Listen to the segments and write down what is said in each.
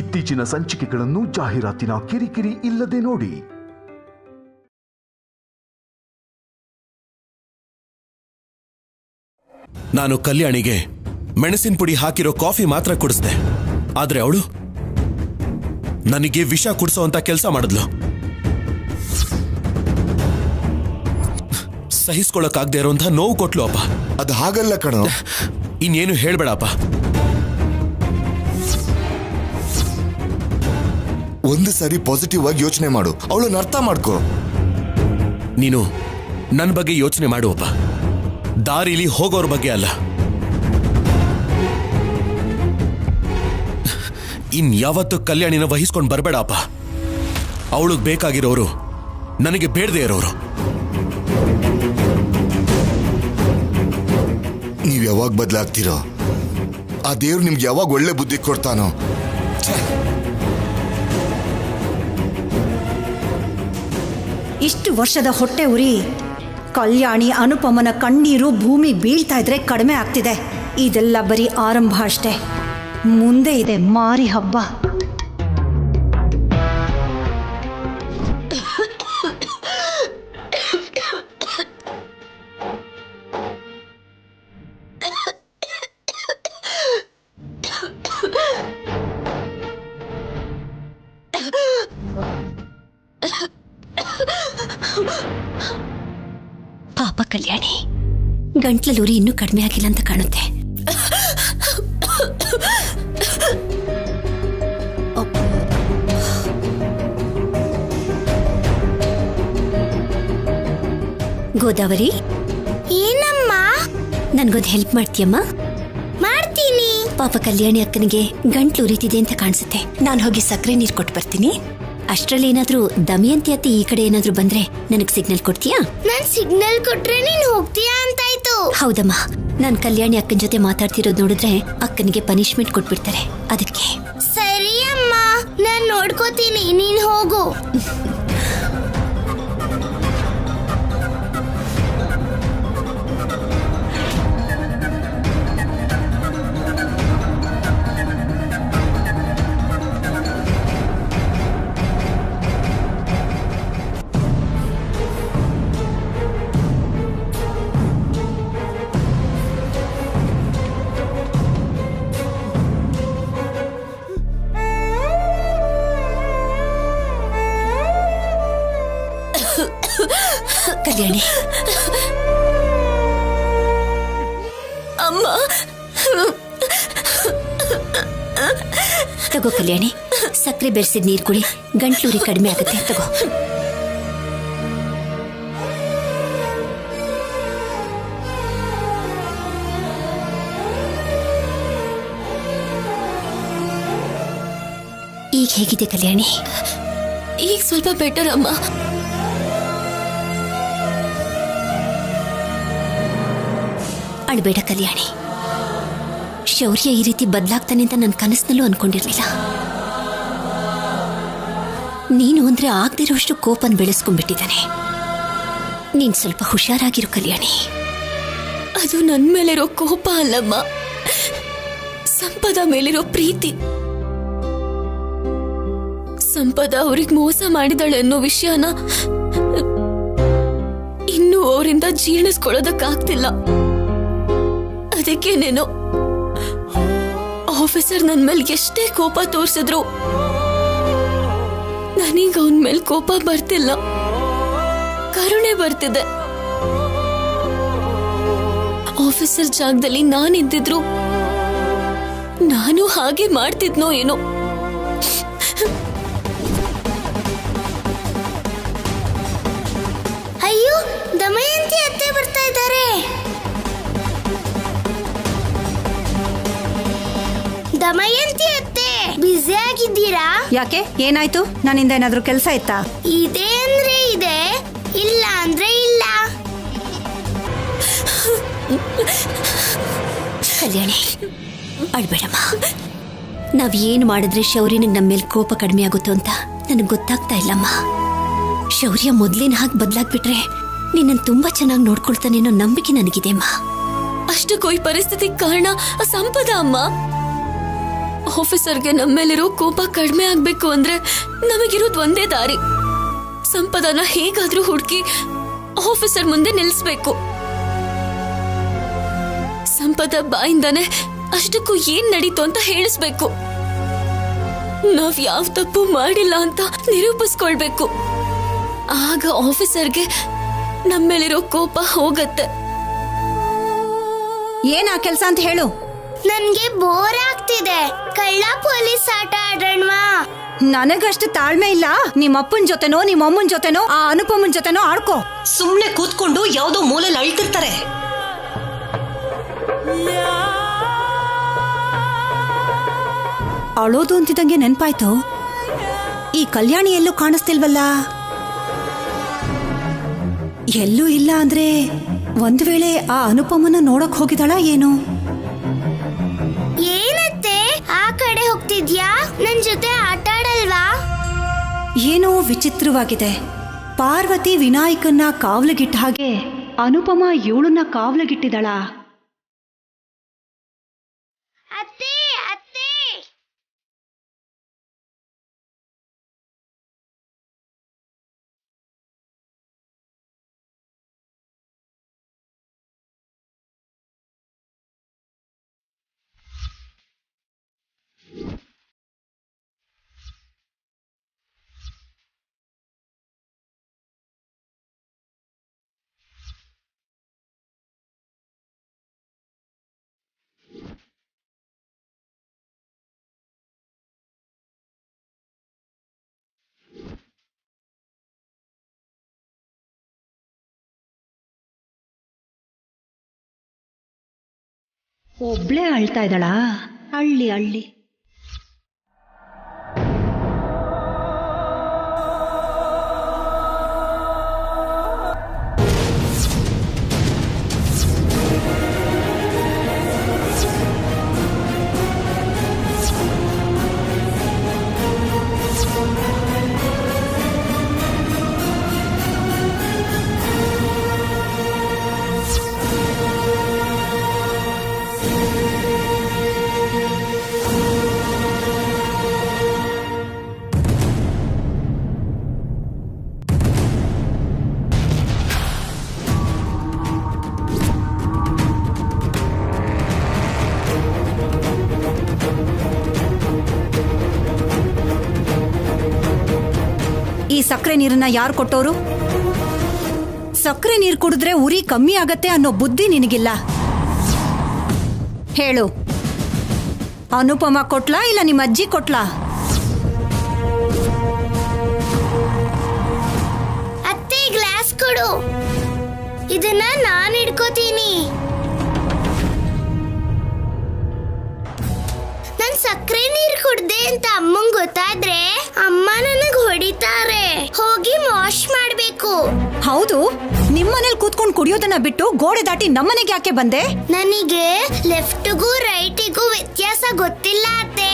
ಇತ್ತೀಚಿನ ಸಂಚಿಕೆಗಳನ್ನು ಜಾಹೀರಾತಿನ ಕಿರಿಕಿರಿ ಇಲ್ಲದೆ ನೋಡಿ. ನಾನು ಕಲ್ಯಾಣಿಗೆ ಮೆಣಸಿನ ಪುಡಿ ಹಾಕಿರೋ ಕಾಫಿ ಮಾತ್ರ ಕುಡಿಸ್ದೆ, ಆದ್ರೆ ಅವಳು ನನಗೆ ವಿಷ ಕುಡಿಸೋ ಅಂತ ಕೆಲಸ ಮಾಡಿದ್ಲು. ಸಹಿಸ್ಕೊಳಕ್ಕಾಗದೆ ಇರೋಂಥ ನೋವು ಕೊಟ್ಲು ಅಪ್ಪ. ಅದು ಹಾಗಲ್ಲ ಕಣೋ. ಇನ್ನೇನು ಹೇಳ್ಬೇಡಪ್ಪ. ಒಂದು ಸಾರಿ ಪಾಸಿಟಿವ್ ಆಗಿ ಯೋಚನೆ ಮಾಡು, ಅವಳನ್ನ ಅರ್ಥ ಮಾಡ್ಕೋ. ನೀನು ನನ್ನ ಬಗ್ಗೆ ಯೋಚನೆ ಮಾಡುವಪ್ಪ, ದಾರಿಲಿ ಹೋಗೋರ ಬಗ್ಗೆ ಅಲ್ಲ. ಇನ್ಯಾವತ್ತು ಕಲ್ಯಾಣಿನ ವಹಿಸ್ಕೊಂಡು ಬರಬೇಡಪ್ಪ. ಅವಳಿಗೆ ಬೇಕಾಗಿರೋರು ನನಗೆ ಬೇಡದೇ ಇರೋರು. ನೀವ್ ಯಾವಾಗ ಬದಲಾಗ್ತಿರೋ ಆ ದೇವ್ರು ನಿಮ್ಗೆ ಯಾವಾಗ ಒಳ್ಳೆ ಬುದ್ಧಿ ಕೊಡ್ತಾನೋ. ಇಷ್ಟು ವರ್ಷದ ಹೊಟ್ಟೆ ಉರಿ ಕಲ್ಯಾಣಿ ಅನುಪಮನ ಕಣ್ಣೀರು ಭೂಮಿ ಬೀಳ್ತಾ ಇದ್ರೆ ಕಡಿಮೆ ಆಗ್ತಿದೆ. ಇದೆಲ್ಲ ಬರೀ ಆರಂಭ ಅಷ್ಟೇ. ಮುಂದೆ ಇದೆ ಮಾರಿ ಹಬ್ಬ. ಪಾಪ ಕಲ್ಯಾಣಿ, ಗಂಟ್ಲಲ್ಲಿ ಇನ್ನೂ ಕಡಿಮೆ ಆಗಿಲ್ಲ ಅಂತ ಕಾಣುತ್ತೆ. ಗೋದಾವರಿ, ಏನಮ್ಮ? ನನ್ಗೊಂದು ಹೆಲ್ಪ್ ಮಾಡ್ತೀಯಮ್ಮ? ಮಾಡ್ತೀನಿ. ಪಾಪ ಕಲ್ಯಾಣಿ ಅಕ್ಕನಿಗೆ ಗಂಟ್ಲು ಉರಿತಿದೆ ಅಂತ ಕಾಣಿಸುತ್ತೆ. ನಾನು ಹೋಗಿ ಸಕ್ಕರೆ ನೀರು ಕೊಟ್ಟು ಬರ್ತೀನಿ. ಅಷ್ಟರಲ್ಲಿ ಏನಾದ್ರೂ ದಮಯಂತಿ ಅತ್ತೆ ಈ ಕಡೆ ಏನಾದ್ರೂ ಬಂದ್ರೆ ನನಗ್ ಸಿಗ್ನಲ್ ಕೊಡ್ತೀಯಾ? ನಾನ್ ಸಿಗ್ನಲ್ ಕೊಟ್ರೆ ನೀನ್ ಹೋಗ್ತೀಯಾ ಅಂತಾಯ್ತು. ಹೌದಮ್ಮ, ನಾನ್ ಕಲ್ಯಾಣಿ ಅಕ್ಕನ ಜೊತೆ ಮಾತಾಡ್ತಿರೋದು ನೋಡಿದ್ರೆ ಅಕ್ಕನಿಗೆ ಪನಿಷ್ಮೆಂಟ್ ಕೊಟ್ಬಿಡ್ತಾರೆ, ಅದಕ್ಕೆ. ಸರಿ ಅಮ್ಮ, ನಾನ್ ನೋಡ್ಕೋತೀನಿ, ನೀನ್ ಹೋಗು. ಕಲ್ಯಾಣಿ, ಅಮ್ಮ ತಗೋ ಕಲ್ಯಾಣಿ, ಸಕ್ಕರೆ ಬೆರೆಸಿದ ನೀರು ಕುಡಿ, ಗಂಟ್ಲೂರಿ ಕಡಿಮೆ ಆಗುತ್ತೆ. ತಗೋ. ಈಗ ಹೇಗಿದೆ ಕಲ್ಯಾಣಿ? ಈಗ ಸ್ವಲ್ಪ ಬೆಟರ್ ಅಮ್ಮ. ಅಳ್ಬೇಡ ಕಲ್ಯಾಣಿ. ಶೌರ್ಯ ಈ ರೀತಿ ಬದಲಾಗ್ತಾನೆ ಅಂತ ನನ್ನ ಕನಸಿನಲ್ಲೂ ಅನ್ಕೊಂಡಿರ್ಲಿಲ್ಲ. ನೀನು ಅಂದ್ರೆ ಆಗದಿರೋಷ್ಟು ಕೋಪನ್ ಬೆಳೆಸ್ಕೊಂಡ್ಬಿಟ್ಟಿದ್ದಾನೆ. ನೀನ್ ಸ್ವಲ್ಪ ಹುಷಾರಾಗಿರು ಕಲ್ಯಾಣಿ. ಅದು ನನ್ ಮೇಲಿರೋ ಕೋಪ ಅಲ್ಲಮ್ಮ, ಸಂಪದ ಮೇಲಿರೋ ಪ್ರೀತಿ. ಸಂಪದ ಅವ್ರಿಗೆ ಮೋಸ ಮಾಡಿದಾಳೆ ಅನ್ನೋ ವಿಷಯನ ಇನ್ನೂ ಅವರಿಂದ ಜೀರ್ಣಿಸ್ಕೊಳ್ಳೋದಕ್ಕಾಗ್ತಿಲ್ಲ. ಅದಕ್ಕೇನೇನೋ ಆಫೀಸರ್ ನನ್ ಮೇಲೆ ಎಷ್ಟೇ ಕೋಪ ತೋರಿಸಿದ್ರು ನನಗ ಅವನ ಮೇಲೆ ಕೋಪ ಬರ್ತಿಲ್ಲ, ಕರುಣೆ ಬರ್ತಿದೆ. ಆಫೀಸರ್ ಜಾಗದಲ್ಲಿ ನಾನಿದ್ದಿದ್ರು ನಾನು ಹಾಗೆ ಮಾಡ್ತಿದ್ನೋ ಏನೋ. ಅಯ್ಯೋ, ದಮಯಂತಿ ಅತ್ತೆ ಬರ್ತಾ ಇದ್ದಾರೆ. ದಮಯಂತಿ ಅತ್ತೆ, ಬ್ಯುಸಿ ಆಗಿದ್ದೀರಾ? ಯಾಕೆ, ಏನಾಯ್ತು? ನನ್ನಿಂದ ಏನಾದ್ರೂ ಕೆಲಸ ಇತ್ತಾ? ಇದೆ ಅಂದ್ರೆ ಇದೆ, ಇಲ್ಲ ಅಂದ್ರೆ ಇಲ್ಲ. ಕಲ್ಯಾಣಿ, ಅಳ್ಬೇಡಮ್ಮ. ನಾವ್ ಏನ್ ಮಾಡಿದ್ರೆ ಶೌರ್ಯನಿಗೆ ನಮ್ಮ ಮೇಲೆ ಕೋಪ ಕಡಿಮೆ ಆಗುತ್ತೋ ಅಂತ ನನಗೆ ಗೊತ್ತಾಗ್ತಾ ಇಲ್ಲಮ್ಮ. ಶೌರ್ಯ ಮೊದ್ಲಿನ ಹಾಗೆ ಬದಲಾಗ್ಬಿಟ್ರೆ ನಿನ್ನನ್ನು ತುಂಬಾ ಚೆನ್ನಾಗಿ ನೋಡ್ಕೊಳ್ತಾನೆ ಅನ್ನೋ ನಂಬಿಕೆ ನನಗಿದೆ ಅಮ್ಮ. ಅಷ್ಟಕ್ಕೂ ಈ ಪರಿಸ್ಥಿತಿ ಕಾರಣ ಸಂಪದ ಅಮ್ಮ. ಆಫೀಸರ್ಗೆ ನಮ್ಮ ಮೇಲಿರೋ ಕೋಪ ಕಡಿಮೆ ಆಗ್ಬೇಕು ಅಂದ್ರೆ ನಮಗಿರೋದು ಒಂದೇ ದಾರಿ. ಸಂಪದನ ಹೇಗಾದ್ರೂ ಹುಡುಕಿ ಆಫೀಸರ್ ಮುಂದೆ ನಿಲ್ಲಿಸ್ಬೇಕು. ಸಂಪದ ಬಾಯಿಂದಾನೆ ಅಷ್ಟಕ್ಕೂ ಏನ್ ನಡೀತು ಅಂತ ಹೇಳಿಸ್ಬೇಕು. ನಾವ್ ಯಾವ ತಪ್ಪು ಮಾಡಿಲ್ಲ ಅಂತ ನಿರೂಪಿಸ್ಕೊಳ್ಬೇಕು. ಆಗ ಆಫೀಸರ್ಗೆ ನಮ್ಮ ಮೇಲಿರೋ ಕೋಪ ಹೋಗತ್ತೆ. ಏನ್ ಆ ಕೆಲ್ಸ ಅಂತ ಹೇಳು. ನನ್ಗೆ ಬೋರ್ ಆಗ್ತಿದೆ. ಕಳ್ಳ ಪೊಲೀಸ್ ಆಟ ಆಡೋಣವಾ? ನನಗಷ್ಟು ತಾಳ್ಮೆ ಇಲ್ಲ. ನಿಮ್ಮ ಅಪ್ಪನ ಜೊತೆನೋ ನಿಮ್ಮ ಅಮ್ಮನ ಜೊತೆನೋ ಆ ಅನುಪಮನ್ ಜೊತೆನೋ ಆಡ್ಕೋ. ಸುಮ್ನೆ ಕೂತ್ಕೊಂಡು ಯಾವ್ದೋ ಮೂಲೆಯಲ್ಲಿ ಅಳ್ತಿರ್ತಾರೆ. ಅಳೋದು ಅಂತಿದಂಗೆ ನೆನ್ಪಾಯ್ತು. ಈ ಕಲ್ಯಾಣಿ ಎಲ್ಲೂ ಕಾಣಿಸ್ತಿಲ್ವಲ್ಲ? ಎಲ್ಲೂ ಇಲ್ಲ ಅಂದ್ರೆ ಒಂದ್ ವೇಳೆ ಆ ಅನುಪಮನ ನೋಡಕ್ ಹೋಗಿದಾಳ ಏನು? ಏನತ್ತೆ ಆ ಕಡೆ ಹೋಗ್ತಿದ್ಯಾ? ನನ್ ಜೊತೆ ಆಟ ಆಡಲ್ವಾ? ಏನೋ ವಿಚಿತ್ರವಾಗಿದೆ. ಪಾರ್ವತಿ ವಿನಾಯಕನ್ನ ಕಾವಲುಗಿಟ್ಟ ಹಾಗೆ ಅನುಪಮ ಇವಳನ್ನ ಕಾವಲುಗಿಟ್ಟಿದಳ. ಅತ್ತೆ ಅತ್ತೆ, ಒಬ್ಳೇ ಅಳ್ತಾ ಇದ್ದಾಳ? ಅಳ್ಳಿ ಅಳ್ಳಿ. ಈ ಸಕ್ಕರೆ ನೀರನ್ನ ಯಾರು ಕೊಟ್ಟೋರು? ಸಕ್ಕರೆ ನೀರು ಕುಡಿದ್ರೆ ಉರಿ ಕಮ್ಮಿ ಆಗತ್ತೆ ಅನ್ನೋ ಬುದ್ಧಿ ನಿನಗಿಲ್ಲ. ಹೇಳು, ಅನುಪಮ ಕೊಟ್ಲಾ ಇಲ್ಲ ನಿಮ್ಮ ಅಜ್ಜಿ ಕೊಟ್ಲಾ? ಅತ್ತೆ ಗ್ಲಾಸ್ ಕೊಡು. ಇದನ್ನ ನಾನು ಹಿಡ್ಕೋತೀನಿ. ನನ್ ಸಕ್ಕರೆ ನೀರು ಕುಡ್ದೆ ಅಂತ ಅಮ್ಮಂಗ್ ಗೊತ್ತಾದ್ರೆ ಅಮ್ಮ ನನಗ್ ಹೊಡಿತಾರೆ. ಹೋಗಿ ವಾಶ್ ಮಾಡ್ಬೇಕು. ಹೌದು, ನಿಮ್ಮನೇಲಿ ಕೂತ್ಕೊಂಡು ಕುಡಿಯೋದನ್ನ ಬಿಟ್ಟು ಗೋಡೆ ದಾಟಿ ನಮ್ಮನೆಗೆ ಯಾಕೆ ಬಂದೆ? ನನಗೆ ಲೆಫ್ಟ್ಗೂ ರೈಟಿಗೂ ವ್ಯತ್ಯಾಸ ಗೊತ್ತಿಲ್ಲ ಅತ್ತೆ.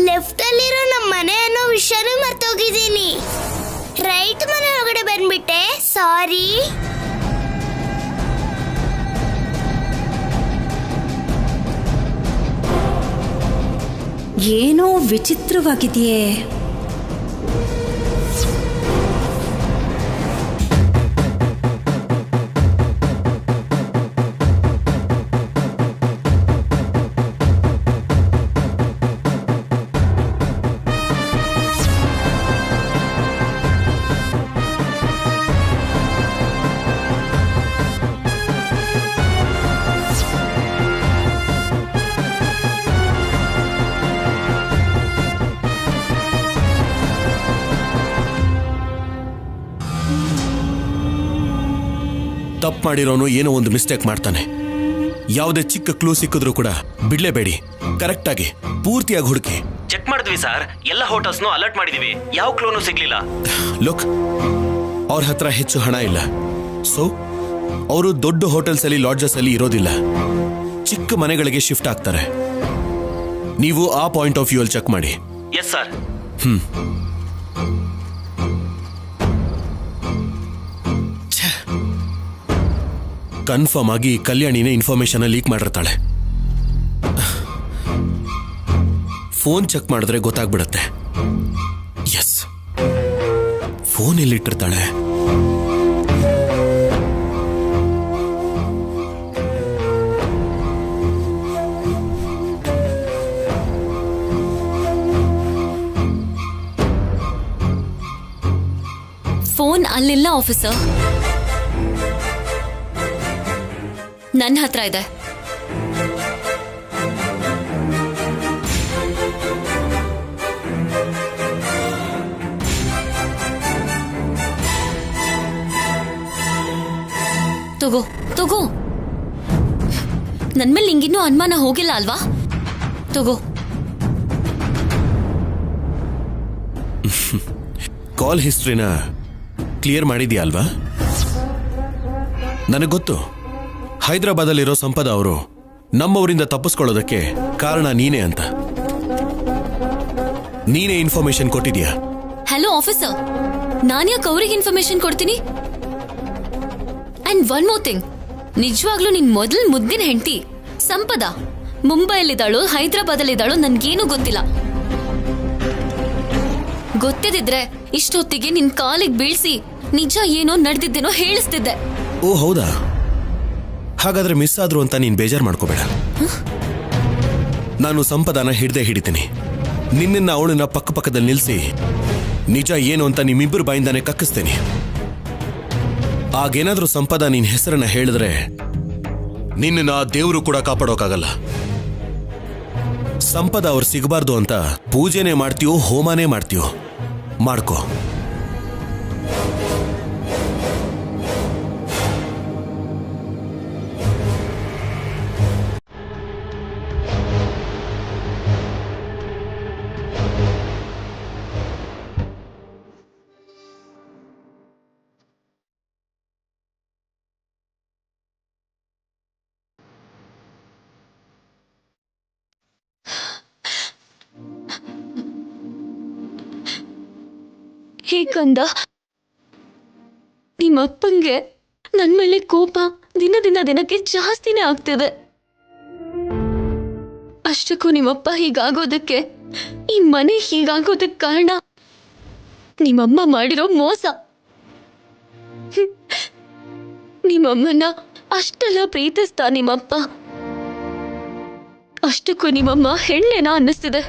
ಲೆಫ್ಟ್ ಅಲ್ಲಿರೋ ನಮ್ಮ ಮನೆ ಅನ್ನೋ ವಿಷಯನೂ ಮರ್ತೋಗಿದ್ದೀನಿ. ರೈಟ್ ಮನೆ ಒಳಗಡೆ ಬಂದ್ಬಿಟ್ಟೆ, ಸಾರಿ. ಏನೋ ವಿಚಿತ್ರವಾಗಿದೆಯೇ. ತಪ್ಪು ಮಾಡಿರೋನು ಏನೋ ಒಂದು ಮಿಸ್ಟೇಕ್ ಮಾಡ್ತಾನೆ. ಯಾವುದೇ ಚಿಕ್ಕ ಕ್ಲೂ ಸಿಕ್ಕಿದ್ರು ಕೂಡ ಬಿಡ್ಲೇಬೇಡಿ. ಕರೆಕ್ಟಾಗಿ ಪೂರ್ತಿಯಾಗಿ ಹುಡುಕಿ. ಚೆಕ್ ಮಾಡಿದ್ವಿ ಸರ್, ಎಲ್ಲ ಹೋಟೆಲ್ಸ್ನು ಅಲರ್ಟ್ ಮಾಡಿದೀವಿ, ಯಾವ ಕ್ಲೂನು ಸಿಗ್ಲಿಲ್ಲ. ಲುಕ್, ಅವ್ರ ಹತ್ರ ಹೆಚ್ಚು ಹಣ ಇಲ್ಲ. ಸೊ ಅವರು ದೊಡ್ಡ ಹೋಟೆಲ್ಸ್ ಅಲ್ಲಿ, ಲಾಡ್ಜಸ್ ಅಲ್ಲಿ ಇರೋದಿಲ್ಲ. ಚಿಕ್ಕ ಮನೆಗಳಿಗೆ ಶಿಫ್ಟ್ ಆಗ್ತಾರೆ. ನೀವು ಆ ಪಾಯಿಂಟ್ ಆಫ್ ವ್ಯೂ ಅಲ್ಲಿ ಚೆಕ್ ಮಾಡಿ. Yes sir. ಕನ್ಫರ್ಮ್ ಆಗಿ ಕಲ್ಯಾಣಿನೇ ಇನ್ಫಾರ್ಮೇಶನ್ ಲೀಕ್ ಮಾಡಿರ್ತಾಳೆ. ಫೋನ್ ಚೆಕ್ ಮಾಡಿದ್ರೆ ಗೊತ್ತಾಗ್ಬಿಡತ್ತೆ. ಎಸ್, ಫೋನ್ ಎಲ್ಲಿಟ್ಟಿರ್ತಾಳೆ? ಫೋನ್ ಅಲ್ಲಿಲ್ಲ ಆಫೀಸರ್, ನನ್ನ ಹತ್ರ ಇದೆ. ತಗೋ ತಗೋ, ನನ್ ಮೇಲೆ ನಿಂಗಿನ್ನೂ ಅನುಮಾನ ಹೋಗಿಲ್ಲ ಅಲ್ವಾ? ತಗೋ. ಕಾಲ್ ಹಿಸ್ಟ್ರಿನ ಕ್ಲಿಯರ್ ಮಾಡಿದ್ಯಾ ಅಲ್ವಾ? ನನಗೆ ಗೊತ್ತು, ಹೈದರಾಬಾದಲ್ಲಿರೋ ಸಂಪದ ಅವರು ನಮ್ಮವರಿಂದ ತಪ್ಪಿಸ್ಕೊಳ್ಳೋದಕ್ಕೆ ಕಾರಣ ನೀನೇ ಅಂತ. ನೀನೇ ಇನ್ಫಾರ್ಮೇಶನ್ ಕೊಟ್ಟಿದ್ಯಾ? ಹಲೋ ಆಫೀಸರ್, ನಾನ್ಯಾಕೆ ಅವ್ರಿಗೆ ಇನ್ಫಾರ್ಮೇಶನ್ ಕೊಡ್ತೀನಿ? ಅಂಡ್ ಒನ್ ಮೋರ್ ಥಿಂಗ್, ನಿಜವಾಗ್ಲೂ ನಿನ್ ಮೊದಲು ಮುದ್ದಿನ ಹೆಂಡತಿ ಸಂಪದ ಮುಂಬೈಲಿದ್ದಾಳೋ ಹೈದರಾಬಾದಲ್ಲಿದ್ದಾಳೋ ನನ್ಗೇನು ಗೊತ್ತಿಲ್ಲ. ಗೊತ್ತಿದ್ರೆ ಇಷ್ಟೊತ್ತಿಗೆ ನಿನ್ ಕಾಲಿಗೆ ಬೀಳ್ಸಿ ನಿಜ ಏನೋ ನಡೆದಿದ್ದೇನೋ ಹೇಳಿಸ್ತಿದ್ದೆ. ಓ ಹೌದಾ? ಹಾಗಾದ್ರೆ ಮಿಸ್ ಆದ್ರು ಅಂತ ನೀನ್ ಬೇಜಾರು ಮಾಡ್ಕೋಬೇಡ. ನಾನು ಸಂಪದಾನ ಹಿಡಿತೀನಿ. ನಿನ್ನ ಅವಳನ್ನ ಪಕ್ಕದಲ್ಲಿ ನಿಲ್ಸಿ ನಿಜ ಏನು ಅಂತ ನಿಮ್ಮಿಬ್ಬರು ಬಾಯಿಂದಾನೆ ಕಕ್ಕಿಸ್ತೇನೆ. ಆಗೇನಾದ್ರೂ ಸಂಪದ ನಿನ್ ಹೆಸರನ್ನ ಹೇಳಿದ್ರೆ ನಿನ್ನ ದೇವರು ಕೂಡ ಕಾಪಾಡೋಕಾಗಲ್ಲ. ಸಂಪದ ಅವ್ರು ಸಿಗಬಾರ್ದು ಅಂತ ಪೂಜೆನೇ ಮಾಡ್ತೀಯೋ ಹೋಮನೇ ಮಾಡ್ತೀಯೋ ಮಾಡ್ಕೋ. ಹೇ ಕಂದ, ನಿಮ್ಮಪ್ಪಂಗೆ ನನ್ನ ಮೇಲೆ ಕೋಪ ದಿನಕ್ಕೆ ಜಾಸ್ತಿನೇ ಆಗ್ತಿದೆ. ಅಷ್ಟಕ್ಕೂ ನಿಮ್ಮಪ್ಪ ಹೀಗಾಗೋದಕ್ಕೆ, ಈ ಮನೆ ಹೀಗಾಗೋದಕ್ಕೆ ಕಾರಣ ನಿಮ್ಮಮ್ಮ ಮಾಡಿರೋ ಮೋಸ. ನಿಮ್ಮಮ್ಮನ ಅಷ್ಟೆಲ್ಲ ಪ್ರೀತಿಸ್ತಾ ನಿಮ್ಮಪ್ಪ, ಅಷ್ಟಕ್ಕೂ ನಿಮ್ಮಮ್ಮ ಹೆಣ್ಣೇನ ಅನ್ನಿಸ್ತಿದೆ.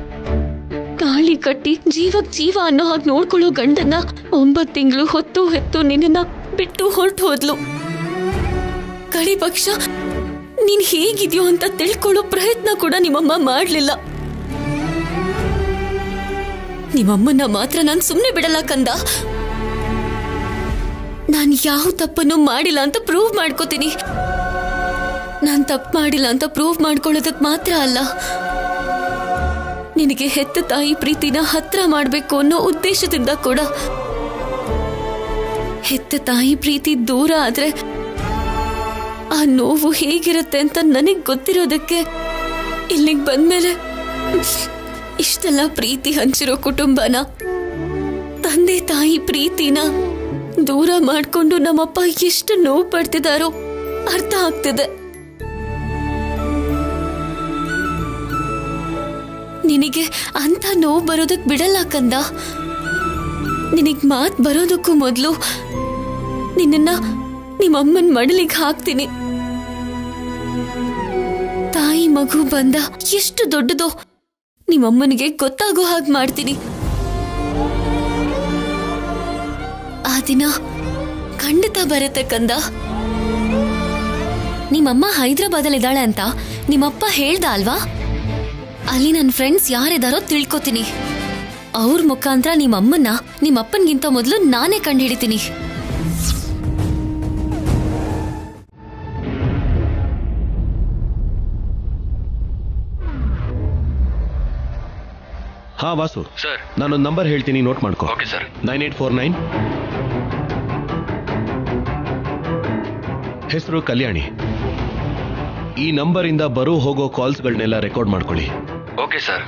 ತಾಳಿ ಕಟ್ಟಿ ಜೀವಕ್ ಜೀವ ಅನ್ನೋ ಹಾಗೆ ನೋಡ್ಕೊಳ್ಳೋ ಗಂಡನ್ನ 9 ತಿಂಗಳು ಹೆತ್ತು ನಿನ್ನ ಬಿಟ್ಟು ಹೊರಟು ಹೋದ್ಲು. ಕಡಿ ಪಕ್ಷ ನೀನ್ ಹೇಗಿದ್ಯೋ ಅಂತ ತಿಳ್ಕೊಳ್ಳೋ ಪ್ರಯತ್ನ ಕೂಡ ನಿಮ್ಮಮ್ಮ ಮಾಡ್ಲಿಲ್ಲ. ನಿಮ್ಮಮ್ಮನ್ನ ಮಾತ್ರ ನಾನು ಸುಮ್ಮನೆ ಬಿಡಲ್ಲ ಕಂದ. ನಾನು ಯಾವ ತಪ್ಪನ್ನು ಮಾಡಿಲ್ಲ ಅಂತ ಪ್ರೂವ್ ಮಾಡ್ಕೋತೀನಿ. ನಾನು ತಪ್ಪು ಮಾಡಿಲ್ಲ ಅಂತ ಪ್ರೂವ್ ಮಾಡ್ಕೊಳ್ಳೋದಕ್ಕೆ ಮಾತ್ರ ಅಲ್ಲ, ನಿನಗೆ ಹೆತ್ತ ತಾಯಿ ಪ್ರೀತಿನ ಹತ್ರ ಮಾಡಬೇಕು ಅನ್ನೋ ಉದ್ದೇಶದಿಂದ ಕೂಡ. ಹೆತ್ತ ತಾಯಿ ಪ್ರೀತಿ ದೂರ ಆದ್ರೆ ಆ ನೋವು ಹೇಗಿರುತ್ತೆ ಅಂತ ನನಗ್ ಗೊತ್ತಿರೋದಕ್ಕೆ ಇಲ್ಲಿಗೆ ಬಂದ್ಮೇಲೆ ಇಷ್ಟೆಲ್ಲ ಪ್ರೀತಿ ಹಂಚಿರೋ ಕುಟುಂಬನ, ತಂದೆ ತಾಯಿ ಪ್ರೀತಿನ ದೂರ ಮಾಡ್ಕೊಂಡು ನಮ್ಮಪ್ಪ ಎಷ್ಟು ನೋವು ಪಡ್ತಿದಾರೋ ಅರ್ಥ ಆಗ್ತಿದೆ. ನಿನಗೆ ಅಂತ ನೋವು ಬರೋದಕ್ ಬಿಡಲ್ಲ ಕಂದ. ನಿನಗ್ ಮಾತ್ ಬರೋದಕ್ಕೂ ಮೊದಲು ನಿನ್ನ ನಿಮ್ಮಮ್ಮನ ಮಡಲಿಗೆ ಹಾಕ್ತೀನಿ. ತಾಯಿ ಮಗು ಬಂದ ಎಷ್ಟು ದೊಡ್ಡದೋ ನಿಮ್ಮಮ್ಮನಿಗೆ ಗೊತ್ತಾಗೋ ಹಾಗೆ ಮಾಡ್ತೀನಿ. ಆ ದಿನ ಖಂಡಿತ ಬರುತ್ತೆ ಕಂದ. ನಿಮ್ಮಮ್ಮ ಹೈದರಾಬಾದಲ್ಲಿದ್ದಾಳೆ ಅಂತ ನಿಮ್ಮಪ್ಪ ಹೇಳ್ದ ಅಲ್ವಾ? ಅಲ್ಲಿ ನನ್ನ ಫ್ರೆಂಡ್ಸ್ ಯಾರಿದಾರೋ ತಿಳ್ಕೊತೀನಿ. ಅವ್ರ ಮುಖಾಂತರ ನಿಮ್ಮಮ್ಮನ್ನ ನಿಮ್ಮಪ್ಪನ್ಗಿಂತ ಮೊದಲು ನಾನೇ ಕಂಡು ಹಿಡಿತೀನಿ. ಹಾ ವಾಸು ಸರ್, ನಾನೊಂದು ನಂಬರ್ ಹೇಳ್ತೀನಿ, ನೋಟ್ ಮಾಡ್ಕೋ. Okay sir. 9849. ಹೆಸರು ಕಲ್ಯಾಣಿ. ಈ ನಂಬರಿಂದ ಬರೋ ಹೋಗೋ ಕಾಲ್ಸ್ಗಳನ್ನೆಲ್ಲ ರೆಕಾರ್ಡ್ ಮಾಡ್ಕೊಳ್ಳಿ. Okay sir.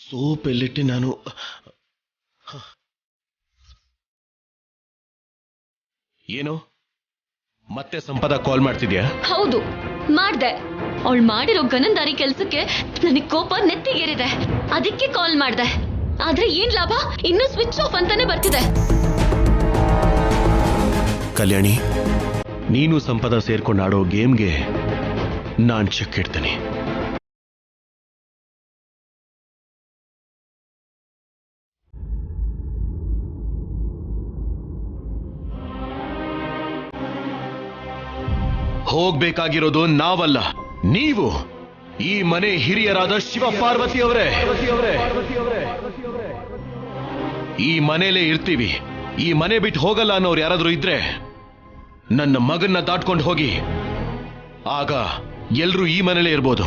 ಸೋಪ್ ಎಲ್ಲಿಟ್ಟು ನಾನು ಏನೋ ಮತ್ತೆ ಸಂಪದ ಕಾಲ್ ಮಾಡ್ತಿದ್ಯಾ? ಹೌದು ಮಾಡ್ದೆ. ಅವಳು ಮಾಡಿರೋ ಗನಂದಾರಿ ಕೆಲ್ಸಕ್ಕೆ ನನಗೆ ಕೋಪ ನೆತ್ತಿಗೇರಿದೆ. ಅದಕ್ಕೆ ಕಾಲ್ ಮಾಡ್ದೆ. ಆದ್ರೆ ಏನ್ ಲಾಭ? ಇನ್ನೂ ಸ್ವಿಚ್ ಆಫ್ ಅಂತಾನೆ ಬರ್ತಿದೆ. ಕಲ್ಯಾಣಿ, ನೀನು ಸಂಪದ ಸೇರ್ಕೊಂಡು ಆಡೋ ಗೇಮ್ಗೆ ನಾನ್ ಚೆಕ್ ಇಡ್ತೀನಿ. ಹೋಗ್ಬೇಕಾಗಿರೋದು ನಾವಲ್ಲ, ನೀವು. ಈ ಮನೆ ಹಿರಿಯರಾದ ಶಿವ ಪಾರ್ವತಿ ಅವರೇ. ಈ ಮನೇಲೇ ಇರ್ತೀವಿ. ಈ ಮನೆ ಬಿಟ್ಟು ಹೋಗಲ್ಲ ಅನ್ನೋರು ಯಾರಾದ್ರೂ ಇದ್ರೆ ನನ್ನ ಮಗನ್ನ ದಾಟ್ಕೊಂಡು ಹೋಗಿ. ಆಗ ಎಲ್ರೂ ಈ ಮನೇಲೇ ಇರ್ಬೋದು.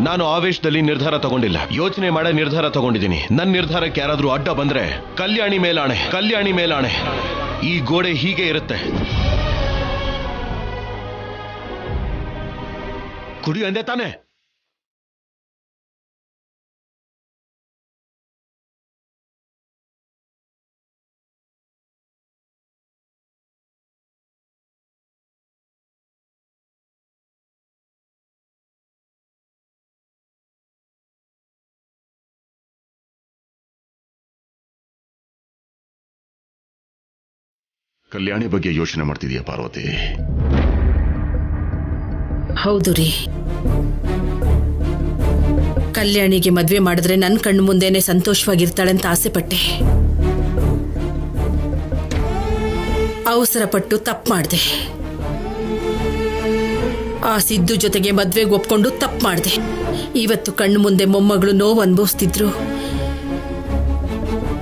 ನಾನು ಆವೇಶದಲ್ಲಿ ನಿರ್ಧಾರ ತಗೊಂಡಿಲ್ಲ, ಯೋಚನೆ ಮಾಡೋ ನಿರ್ಧಾರ ತಗೊಂಡಿದ್ದೀನಿ. ನನ್ನ ನಿರ್ಧಾರಕ್ಕೆ ಯಾರಾದ್ರೂ ಅಡ್ಡ ಬಂದ್ರೆ ಕಲ್ಯಾಣಿ ಮೇಲಾಣೆ, ಕಲ್ಯಾಣಿ ಮೇಲಾಣೆ. ಈ ಗೋಡೆ ಹೀಗೆ ಇರುತ್ತೆ. ಕುಡಿ ಅಂದೆ ತಾನೆ? ಕಲ್ಯಾಣಿ ಬಗ್ಗೆ ಯೋಚನೆ ಮಾಡ್ತಿದೀಯ ಪಾರ್ವತಿ? ಹೌದು ರೀ. ಕಲ್ಯಾಣಿಗೆ ಮದ್ವೆ ಮಾಡಿದ್ರೆ ನನ್ನ ಕಣ್ಣು ಮುಂದೆನೆ ಸಂತೋಷವಾಗಿರ್ತಾಳೆ ಅಂತ ಆಸೆ ಪಟ್ಟೆ. ಅವಸರ ಪಟ್ಟು ತಪ್ಪು ಮಾಡಿದೆ. ಆ ಸಿದ್ದು ಜೊತೆಗೆ ಮದ್ವೆಗೆ ಒಪ್ಕೊಂಡು ತಪ್ಪು ಮಾಡಿದೆ. ಇವತ್ತು ಕಣ್ಣು ಮುಂದೆ ಮೊಮ್ಮಗಳು ನೋವು ಅನುಭವಿಸ್ತಿದ್ರು.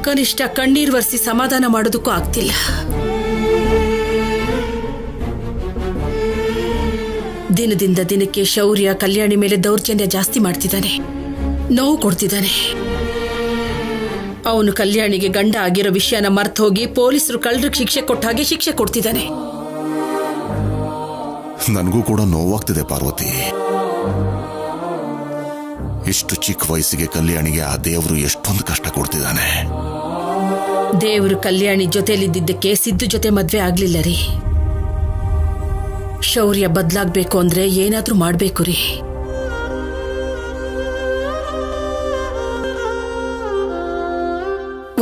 ಕನಿಷ್ಠ ಕಣ್ಣೀರು ಒರೆಸಿ ಸಮಾಧಾನ ಮಾಡೋದಕ್ಕೂ ಆಗ್ತಿಲ್ಲ. ದಿನದಿಂದ ದಿನಕ್ಕೆ ಶೌರ್ಯ ಕಲ್ಯಾಣಿ ಮೇಲೆ ದೌರ್ಜನ್ಯ ಜಾಸ್ತಿ ಮಾಡ್ತಿದ್ದಾನೆ, ನೋವು ಕೊಡ್ತಿದ್ದಾನೆ. ಅವನು ಕಲ್ಯಾಣಿಗೆ ಗಂಡ ಆಗಿರೋ ವಿಷಯನ ಮರ್ತು ಹೋಗಿ ಪೊಲೀಸರು ಕಳ್ಳರಿಗೆ ಶಿಕ್ಷೆ ಕೊಟ್ಟ ಹಾಗೆ ಶಿಕ್ಷೆ ಕೊಡ್ತಿದ್ದಾನೆ. ನನಗೂ ಕೂಡ ನೋವಾಗ್ತಿದೆ ಪಾರ್ವತಿ. ಇಷ್ಟು ಚಿಕ್ಕ ವಯಸ್ಸಿಗೆ ಕಲ್ಯಾಣಿಗೆ ಆ ದೇವರು ಎಷ್ಟೊಂದು ಕಷ್ಟ ಕೊಡ್ತಿದ್ದಾನೆ. ದೇವರು ಕಲ್ಯಾಣಿ ಜೊತೆಲಿದ್ದಕ್ಕೆ ಸಿದ್ದು ಜೊತೆ ಮದ್ವೆ ಆಗ್ಲಿಲ್ಲ ರೀ. ಶೌರ್ಯ ಬದಲಾಗಬೇಕು ಅಂದ್ರೆ ಏನಾದ್ರೂ ಮಾಡ್ಬೇಕು ರೀ.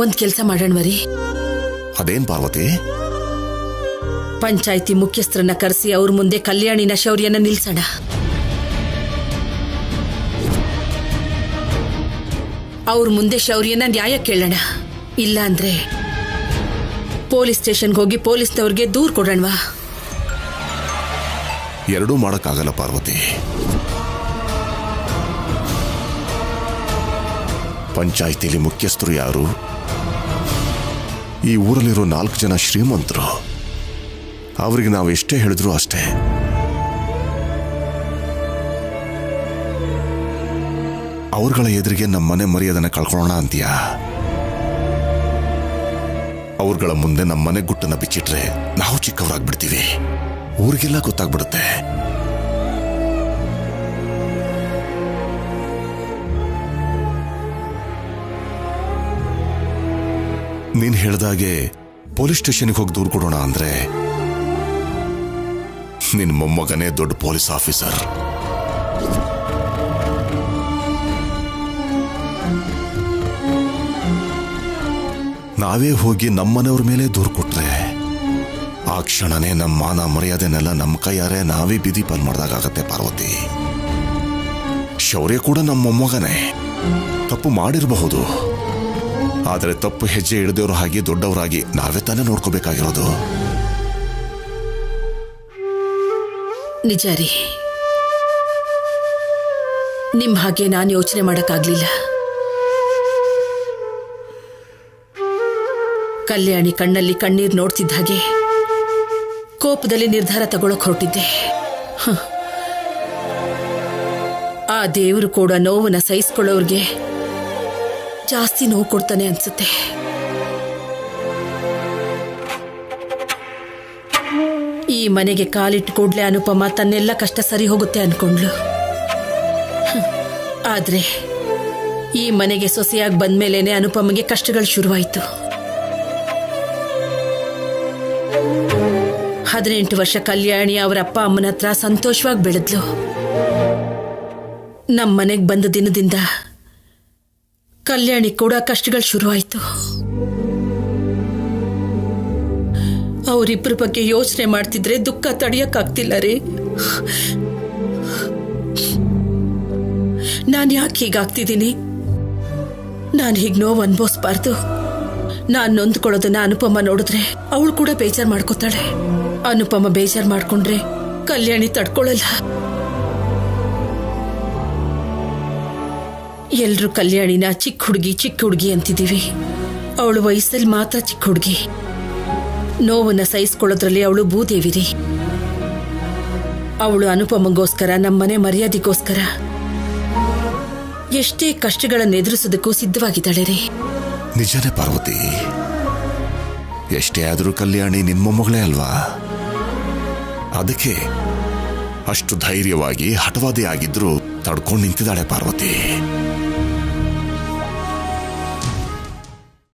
ಒಂದ್ ಕೆಲ್ಸ ಮಾಡೋಣವರಿ. ಅದೇನ್ ಪಾರ್ವತಿ? ಪಂಚಾಯಿತಿ ಮುಖ್ಯಸ್ಥರನ್ನ ಕರೆಸಿ ಅವ್ರ ಮುಂದೆ ಕಲ್ಯಾಣಿನ ಶೌರ್ಯನ ನಿಲ್ಸೋಣ. ಅವ್ರ ಮುಂದೆ ಶೌರ್ಯನ ನ್ಯಾಯ ಕೇಳೋಣ. ಇಲ್ಲ ಅಂದ್ರೆ ಪೊಲೀಸ್ ಸ್ಟೇಷನ್ಗೆ ಹೋಗಿ ಪೊಲೀಸ್ನವ್ರಿಗೆ ದೂರ್ ಕೊಡೋಣವಾ? ಎರಡೂ ಮಾಡಕ್ಕಾಗಲ್ಲ ಪಾರ್ವತಿ. ಪಂಚಾಯಿತಿಲಿ ಮುಖ್ಯಸ್ಥರು ಯಾರು? ಈ ಊರಲ್ಲಿರೋ 4 ಜನ ಶ್ರೀಮಂತರು. ಅವರಿಗೆ ನಾವು ಎಷ್ಟೇ ಹೇಳಿದ್ರು ಅಷ್ಟೇ. ಅವ್ರಗಳ ಎದುರಿಗೆ ನಮ್ಮ ಮನೆ ಮರ್ಯಾದನ್ನ ಕಳ್ಕೊಳ್ಳೋಣ ಅಂತೀಯಾ? ಅವ್ರಗಳ ಮುಂದೆ ನಮ್ಮ ಮನೆ ಗುಟ್ಟನ್ನ ಬಿಚ್ಚಿಟ್ರೆ ನಾವು ಚಿಕ್ಕವರಾಗ್ಬಿಡ್ತೀವಿ. ಊರಿಗೆಲ್ಲ ಗೊತ್ತಾಗ್ಬಿಡುತ್ತೆ. ನೀನ್ ಹೇಳ್ದಾಗೆ ಪೊಲೀಸ್ ಸ್ಟೇಷನ್ಗೆ ಹೋಗಿ ದೂರು ಕೊಡೋಣ ಅಂದ್ರೆ ನಿನ್ ಮೊಮ್ಮಗನೇ ದೊಡ್ಡ ಪೊಲೀಸ್ ಆಫೀಸರ್. ನಾವೇ ಹೋಗಿ ನಮ್ಮನೆಯವ್ರ ಮೇಲೆ ದೂರು ಕೊಟ್ರೆ ಆ ಕ್ಷಣನೇ ನಮ್ಮ ಮಾನ ಮರ್ಯಾದೆನೆಲ್ಲ ನಮ್ಮ ಕೈಯಾರೆ ನಾವೇ ಬಿದಿ ಪಾಲ್ ಮಾಡ್ದಾಗತ್ತೆ ಪಾರ್ವತಿ. ಶೌರ್ಯ ಕೂಡ ನಮ್ಮ ಮೊಮ್ಮಗನೇ. ತಪ್ಪು ಮಾಡಿರಬಹುದು, ಆದರೆ ತಪ್ಪು ಹೆಜ್ಜೆ ಹಿಡಿದವರು ಹಾಗೆ ದೊಡ್ಡವರಾಗಿ ನಾವೇ ತಾನೇ ನೋಡ್ಕೋಬೇಕಾಗಿರೋದು. ನಿಜ ರೀ. ನಿಮ್ ಹಾಗೆ ನಾನು ಯೋಚನೆ ಮಾಡಕ್ಕಾಗ್ಲಿಲ್ಲ. ಕಲ್ಯಾಣಿ ಕಣ್ಣಲ್ಲಿ ಕಣ್ಣೀರ್ ನೋಡ್ತಿದ್ದ ಹಾಗೆ ಕೋಪದಲ್ಲಿ ನಿರ್ಧಾರ ತಗೊಳಕ್ ಹೊರಟಿದ್ದೆ. ಆ ದೇವರು ಕೂಡ ನೋವನ್ನ ಸಹಿಸ್ಕೊಳ್ಳೋರ್ಗೆ ಜಾಸ್ತಿ ನೋವು ಕೊಡ್ತಾನೆ ಅನ್ಸುತ್ತೆ. ಈ ಮನೆಗೆ ಕಾಲಿಟ್ಟು ಕೂಡ್ಲೆ ಅನುಪಮ ತನ್ನೆಲ್ಲ ಕಷ್ಟ ಸರಿ ಹೋಗುತ್ತೆ ಅನ್ಕೊಂಡ್ಲು. ಆದ್ರೆ ಈ ಮನೆಗೆ ಸೊಸೆಯಾಗಿ ಬಂದ್ಮೇಲೇನೆ ಅನುಪಮಗೆ ಕಷ್ಟಗಳು ಶುರುವಾಯಿತು. 18 ವರ್ಷ ಕಲ್ಯಾಣಿ ಅವರ ಅಪ್ಪ ಅಮ್ಮನ ಹತ್ರ ಸಂತೋಷವಾಗಿ ಬೆಳೆದ್ಲು. ನಮ್ಮ ಮನೆಗೆ ಬಂದ ದಿನದಿಂದ ಕಲ್ಯಾಣಿ ಕೂಡ ಕಷ್ಟಗಳು ಶುರುವಾಯಿತು. ಅವರಿಬ್ಬರ ಬಗ್ಗೆ ಯೋಚನೆ ಮಾಡ್ತಿದ್ರೆ ದುಃಖ ತಡೆಯಕ್ಕಾಗ್ತಿಲ್ಲ ರೀ. ನಾನು ಯಾಕೆ ಹೀಗಾಗ್ತಿದ್ದೀನಿ? ನಾನು ಹೀಗೆ ನೋವು ಅನ್ಭವಿಸ್ಬಾರ್ದು. ನಾನು ನೊಂದ್ಕೊಳ್ಳೋದನ್ನ ಅನುಪಮ ನೋಡಿದ್ರೆ ಅವಳು ಕೂಡ ಬೇಜಾರು ಮಾಡ್ಕೋತಾಳೆ. ಅನುಪಮ ಬೇಜಾರು ಮಾಡ್ಕೊಂಡ್ರೆ ಕಲ್ಯಾಣಿ ತಡ್ಕೊಳ್ಳಲ್ಲ. ಎಲ್ರು ಕಲ್ಯಾಣಿನ ಚಿಕ್ಕ ಹುಡುಗಿ ಅಂತಿದ್ದೀವಿ. ಅವಳು ವಯಸ್ಸಲ್ಲಿ ಮಾತ್ರ ಚಿಕ್ಕ ಹುಡುಗಿ. ನೋವನ್ನ ಸಹಿಸ್ಕೊಳ್ಳೋದ್ರಲ್ಲಿ ಅವಳು ಭೂದೇವಿರಿ. ಅವಳು ಅನುಪಮಗೋಸ್ಕರ ನಮ್ಮನೆ ಮರ್ಯಾದೆಗೋಸ್ಕರ ಎಷ್ಟೇ ಕಷ್ಟಗಳನ್ನು ಎದುರಿಸೋದಕ್ಕೂ ಸಿದ್ಧವಾಗಿದ್ದಾಳೆ ರೀ. ನಿಜನೇ ಪಾರ್ವತಿ, ಎಷ್ಟೇ ಆದರೂ ಕಲ್ಯಾಣಿ ನಿನ್ ಮೊಮ್ಮಗಳೇ ಅಲ್ವಾ? ಅದಕ್ಕೆ ಅಷ್ಟು ಧೈರ್ಯವಾಗಿ ಹಠವಾದಿ ಆಗಿದ್ರು ತಡ್ಕೊಂಡು ನಿಂತಿದ್ದಾಳೆ ಪಾರ್ವತಿ.